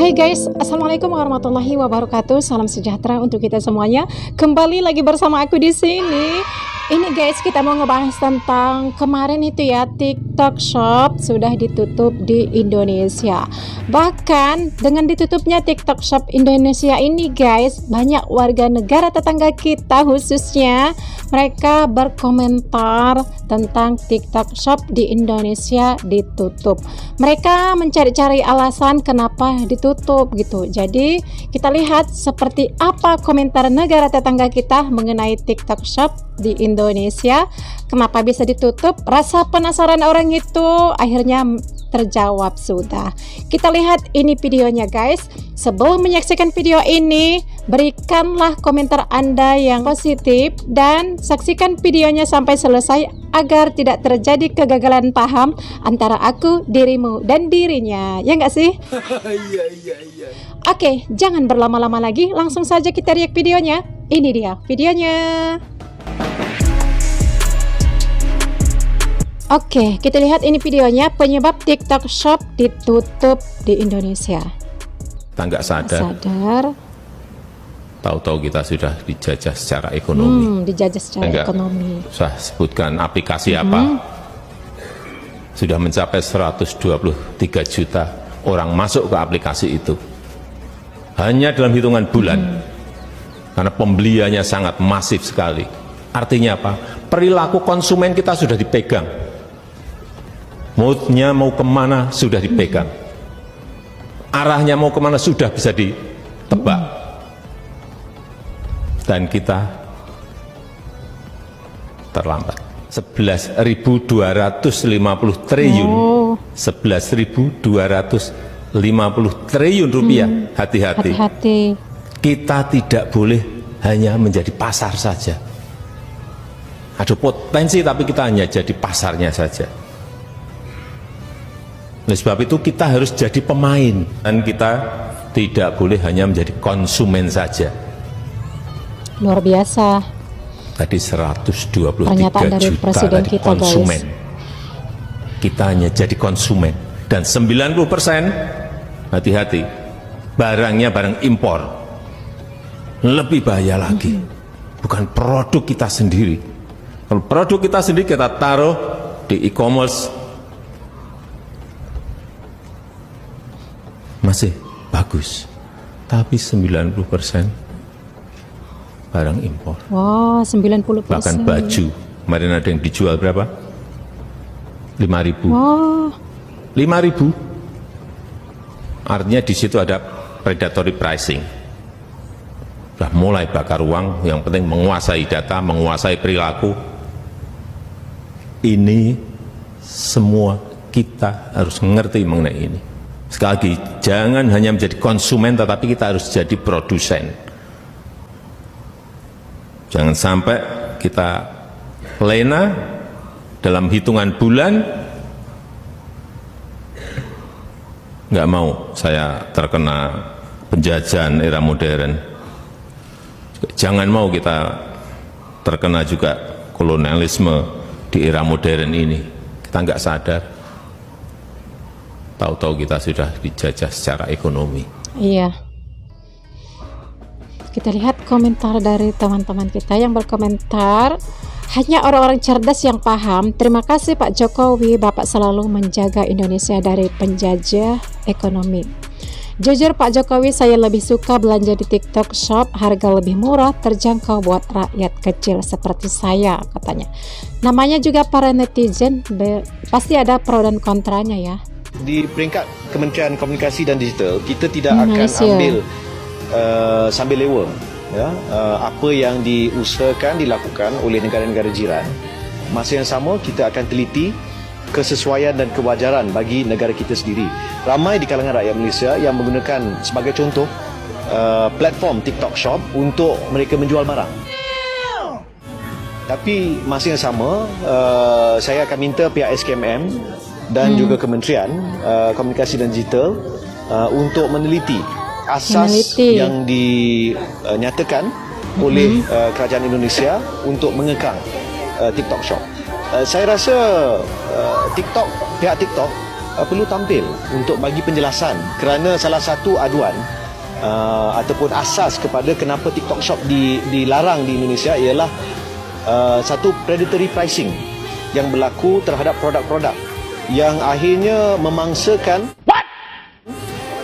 Hai guys, Assalamualaikum warahmatullahi wabarakatuh. Salam sejahtera untuk kita semuanya. Kembali lagi bersama aku di sini. Ini guys, kita mau ngebahas tentang kemarin itu ya, TikTok Shop sudah ditutup di Indonesia. Bahkan dengan ditutupnya TikTok Shop Indonesia ini guys, banyak warga negara tetangga kita khususnya mereka berkomentar tentang TikTok Shop di Indonesia ditutup. Mereka mencari-cari alasan kenapa ditutup gitu. Jadi kita lihat seperti apa komentar negara tetangga kita mengenai TikTok Shop di Indonesia, kenapa bisa ditutup. Rasa penasaran orang itu akhirnya terjawab sudah. Kita lihat ini videonya guys. Sebelum menyaksikan video ini, berikanlah komentar Anda yang positif dan saksikan videonya sampai selesai agar tidak terjadi kegagalan paham antara aku, dirimu, dan dirinya. Ya nggak sih? Iya. Oke, jangan berlama-lama lagi, langsung saja kita react videonya. Ini dia videonya. Oke, kita lihat ini videonya, penyebab TikTok Shop ditutup di Indonesia. Kita nggak sadar. Tahu-tahu kita sudah dijajah secara ekonomi. Dijajah secara ekonomi. Saya sebutkan aplikasi apa. Sudah mencapai 123 juta orang masuk ke aplikasi itu. Hanya dalam hitungan bulan. Karena pembeliannya sangat masif sekali. Artinya apa? Perilaku konsumen kita sudah dipegang. Moodnya mau kemana sudah dipegang. Arahnya mau kemana sudah bisa ditebak. Dan kita terlambat. 11.250 triliun. 11.250 triliun rupiah. Hati-hati. Kita tidak boleh hanya menjadi pasar saja. Ada potensi tapi kita hanya jadi pasarnya saja. Oleh sebab itu kita harus jadi pemain dan kita tidak boleh hanya menjadi konsumen saja. Luar biasa. Tadi 123 pernyataan dari juta Presiden tadi kita, konsumen. Guys. Kita hanya jadi konsumen dan 90% hati-hati barangnya barang impor. Lebih bahaya lagi. Bukan produk kita sendiri. Kalau produk kita sendiri kita taruh di e-commerce masih bagus, tapi 90% barang impor. Wah, 90%. Bahkan baju kemarin ada yang dijual berapa? 5.000. Wah. 5.000. Artinya di situ ada predatory pricing. Sudah mulai bakar uang, yang penting menguasai data, menguasai perilaku. Ini semua kita harus mengerti mengenai ini. Sekali lagi, jangan hanya menjadi konsumen, tetapi kita harus jadi produsen. Jangan sampai kita lena dalam hitungan bulan. Nggak mau saya terkena penjajahan era modern. Jangan mau kita terkena juga kolonialisme di era modern ini. Kita nggak sadar. Tahu-tahu kita sudah dijajah secara ekonomi. Iya. Kita lihat komentar dari teman-teman kita yang berkomentar. Hanya orang-orang cerdas yang paham. Terima kasih Pak Jokowi, Bapak selalu menjaga Indonesia dari penjajah ekonomi. Jujur Pak Jokowi, saya lebih suka belanja di TikTok Shop, harga lebih murah, terjangkau buat rakyat kecil seperti saya, katanya. Namanya juga para netizen, pasti ada pro dan kontranya ya. Di peringkat Kementerian Komunikasi dan Digital, kita tidak akan ambil sambil lewa ya, apa yang diusahakan dilakukan oleh negara-negara jiran. Masa yang sama kita akan teliti kesesuaian dan kewajaran bagi negara kita sendiri. Ramai di kalangan rakyat Malaysia yang menggunakan sebagai contoh platform TikTok Shop untuk mereka menjual barang. Tapi masa yang sama saya akan minta pihak SKMM dan juga Kementerian Komunikasi dan Digital untuk meneliti asas yang dinyatakan oleh kerajaan Indonesia untuk mengekang TikTok Shop. Saya rasa pihak TikTok perlu tampil untuk bagi penjelasan, kerana salah satu aduan ataupun asas kepada kenapa TikTok Shop dilarang di Indonesia ialah satu predatory pricing yang berlaku terhadap produk-produk yang akhirnya memangsakan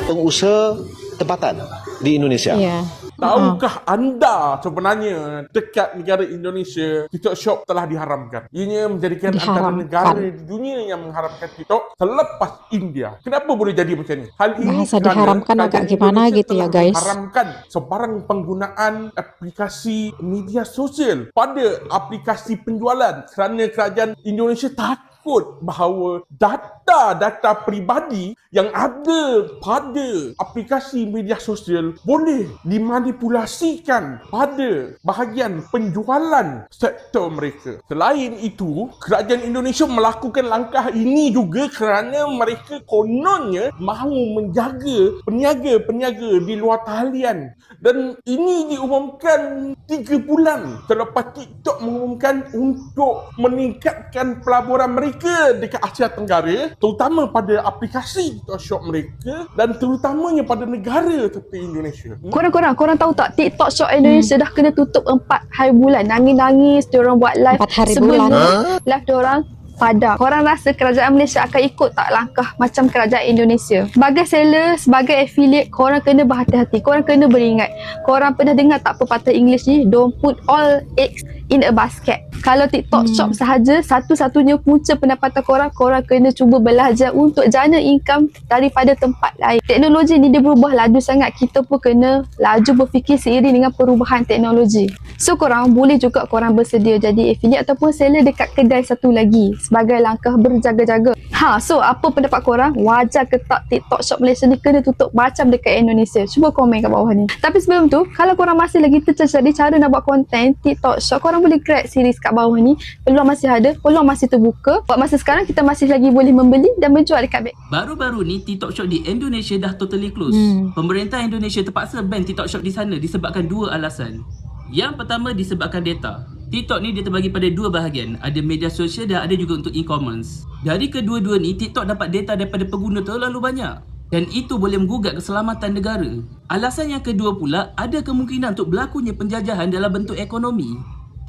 pengusaha tempatan di Indonesia. Ya. Tahukah anda sebenarnya dekat negara Indonesia TikTok Shop telah diharamkan? Ianya menjadikan antara negara di dunia yang mengharamkan TikTok selepas India. Kenapa boleh jadi macam ni? Hal ini Bahasa diharamkan agak gimana gitu ya guys. Haramkan sebarang penggunaan aplikasi media sosial pada aplikasi penjualan kerana kerajaan Indonesia takut bahawa data peribadi yang ada pada aplikasi media sosial boleh dimanipulasikan pada bahagian penjualan sektor mereka. Selain itu, kerajaan Indonesia melakukan langkah ini juga kerana mereka kononnya mahu menjaga peniaga-peniaga di luar talian. Dan ini diumumkan 3 bulan selepas TikTok mengumumkan untuk meningkatkan pelaburan mereka dekat Asia Tenggara, terutama pada aplikasi TikTok Shop mereka dan terutamanya pada negara seperti Indonesia. Korang tahu tak TikTok Shop Indonesia dah kena tutup 4 hari bulan. Nangis-nangis diorang buat live 4 hari sebelum bulan. live diorang padam. Korang rasa kerajaan Malaysia akan ikut tak langkah macam kerajaan Indonesia? Sebagai seller, sebagai affiliate, korang kena berhati-hati. Korang kena beringat. Korang pernah dengar tak pepatah English ni? Don't put all eggs in a basket. Kalau TikTok Shop sahaja satu-satunya punca pendapatan korang kena cuba belajar untuk jana income daripada tempat lain. Teknologi ni dia berubah laju sangat. Kita pun kena laju berfikir seiring dengan perubahan teknologi. So korang boleh juga korang bersedia jadi affiliate ataupun seller dekat kedai satu lagi sebagai langkah berjaga-jaga. So apa pendapat korang? Wajar ke tak TikTok Shop Malaysia ni kena tutup macam dekat Indonesia? Cuba komen kat bawah ni. Tapi sebelum tu, kalau korang masih lagi tercari cara nak buat konten TikTok Shop, korang boleh grab series kat bawah ni. Peluang masih ada, peluang masih terbuka. Buat masa sekarang kita masih lagi boleh membeli dan menjual dekat beg. Baru-baru ni TikTok Shop di Indonesia dah totally close. Pemerintah Indonesia terpaksa ban TikTok Shop di sana disebabkan 2 alasan. Yang pertama disebabkan data. TikTok ni dia terbagi pada 2 bahagian. Ada media sosial dan ada juga untuk e-commerce. Dari kedua-dua ni, TikTok dapat data daripada pengguna terlalu banyak. Dan itu boleh menggugat keselamatan negara. Alasan yang kedua pula, ada kemungkinan untuk berlakunya penjajahan dalam bentuk ekonomi.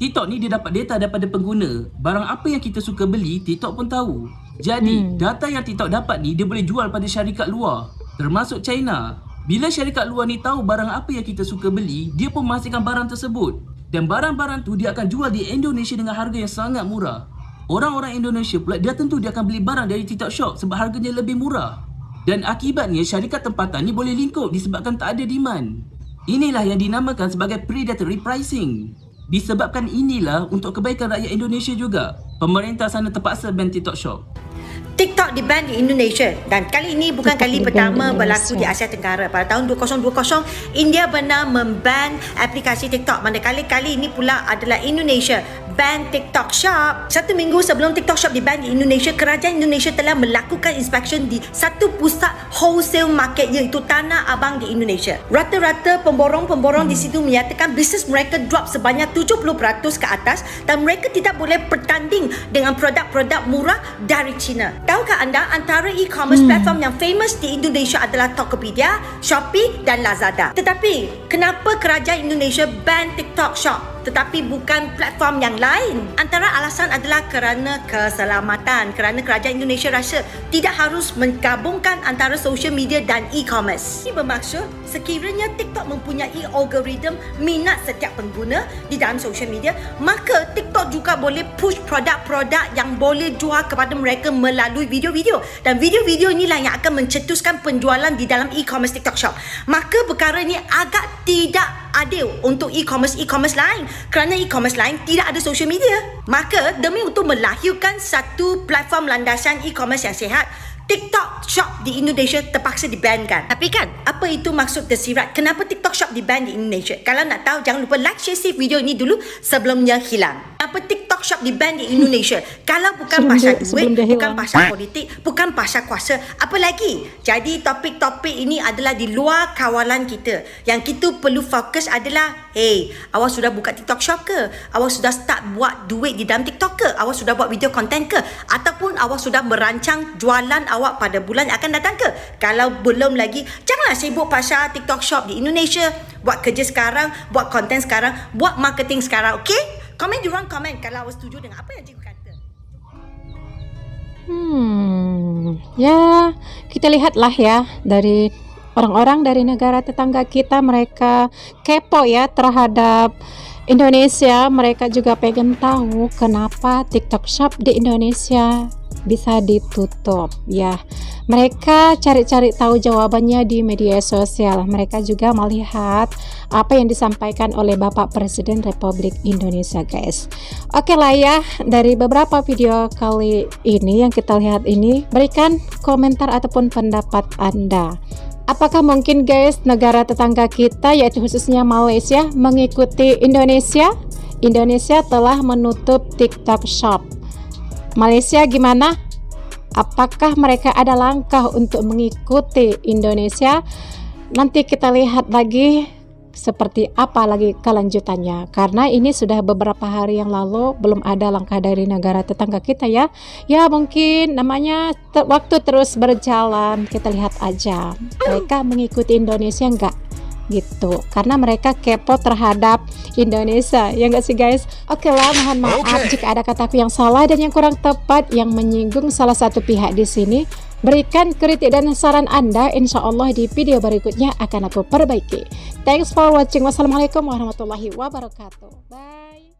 TikTok ni dia dapat data daripada pengguna. Barang apa yang kita suka beli, TikTok pun tahu. Jadi, data yang TikTok dapat ni, dia boleh jual pada syarikat luar. Termasuk China. Bila syarikat luar ni tahu barang apa yang kita suka beli, dia pun menghasilkan barang tersebut. Dan barang-barang tu dia akan jual di Indonesia dengan harga yang sangat murah. Orang-orang Indonesia pula dia tentu dia akan beli barang dari TikTok Shop sebab harganya lebih murah. Dan akibatnya syarikat tempatan ni boleh lingkup disebabkan tak ada demand. Inilah yang dinamakan sebagai predatory pricing. Disebabkan inilah untuk kebaikan rakyat Indonesia juga, pemerintah sana terpaksa ban TikTok Shop. TikTok di-ban di Indonesia dan kali ini bukan kali pertama berlaku di Asia Tenggara. Pada tahun 2020, India benar memban aplikasi TikTok. Manakala kali ini pula adalah Indonesia ban TikTok Shop. 1 minggu sebelum TikTok Shop di-ban di Indonesia, kerajaan Indonesia telah melakukan inspection di satu pusat wholesale market iaitu Tanah Abang di Indonesia. Rata-rata pemborong-pemborong di situ menyatakan bisnes mereka drop sebanyak 70% ke atas dan mereka tidak boleh bertanding dengan produk-produk murah dari China. Tahukah anda antara e-commerce platform yang famous di Indonesia adalah Tokopedia, Shopee dan Lazada. Tetapi kenapa kerajaan Indonesia ban TikTok Shop tetapi bukan platform yang lain? Antara alasan adalah kerana keselamatan. Kerana kerajaan Indonesia rasa tidak harus menggabungkan antara social media dan e-commerce. Ini bermaksud sekiranya TikTok mempunyai algoritma minat setiap pengguna di dalam social media, maka TikTok juga boleh push produk-produk yang boleh jual kepada mereka melalui video-video. Dan video-video inilah yang akan mencetuskan penjualan di dalam e-commerce TikTok Shop. Maka perkara ini agak tidak adil untuk e-commerce lain kerana e-commerce lain tidak ada social media. Maka demi untuk melahirkan satu platform landasan e-commerce yang sihat, TikTok Shop di Indonesia terpaksa dibankan. Tapi kan, apa itu maksud tersirat? Kenapa TikTok Shop diban di Indonesia? Kalau nak tahu, jangan lupa like, share, save video ini dulu sebelumnya hilang. Yang kenapa TikTok Shop di-ban di Indonesia? Kalau bukan Sebelum dia pasal duit, bukan hilang. pasal politik, bukan pasal kuasa, apa lagi? Jadi topik-topik ini adalah di luar kawalan kita. Yang kita perlu fokus adalah, hey, awak sudah buka TikTok Shop ke? Awak sudah start buat duit di dalam TikTok ke? Awak sudah buat video konten ke? Ataupun awak sudah merancang jualan awak pada bulan yang akan datang ke? Kalau belum lagi, janganlah sibuk pasal TikTok Shop di Indonesia. Buat kerja sekarang, buat konten sekarang, buat marketing sekarang, okey? Komen di ruang komen kalau awak setuju dengan apa yang cikgu kata. Ya, kita lihatlah ya dari orang-orang dari negara tetangga kita, mereka kepo ya terhadap Indonesia. Mereka juga pengen tahu kenapa TikTok Shop di Indonesia bisa ditutup ya. Mereka cari-cari tahu jawabannya di media sosial. Mereka juga melihat apa yang disampaikan oleh Bapak Presiden Republik Indonesia, guys. Oke lah ya, dari beberapa video kali ini yang kita lihat ini, berikan komentar ataupun pendapat Anda. Apakah mungkin guys negara tetangga kita yaitu khususnya Malaysia mengikuti Indonesia? Indonesia telah menutup TikTok Shop. Malaysia gimana? Apakah mereka ada langkah untuk mengikuti Indonesia? Nanti kita lihat lagi seperti apa lagi kelanjutannya, karena ini sudah beberapa hari yang lalu belum ada langkah dari negara tetangga kita ya. Ya mungkin namanya waktu terus berjalan, kita lihat aja mereka mengikuti Indonesia enggak gitu, karena mereka kepo terhadap Indonesia ya enggak sih guys. Oke lah, mohon maaf jika ada kataku yang salah dan yang kurang tepat yang menyinggung salah satu pihak di sini. Berikan kritik dan saran Anda, insya Allah di video berikutnya akan aku perbaiki. Thanks for watching. Wassalamualaikum warahmatullahi wabarakatuh. Bye.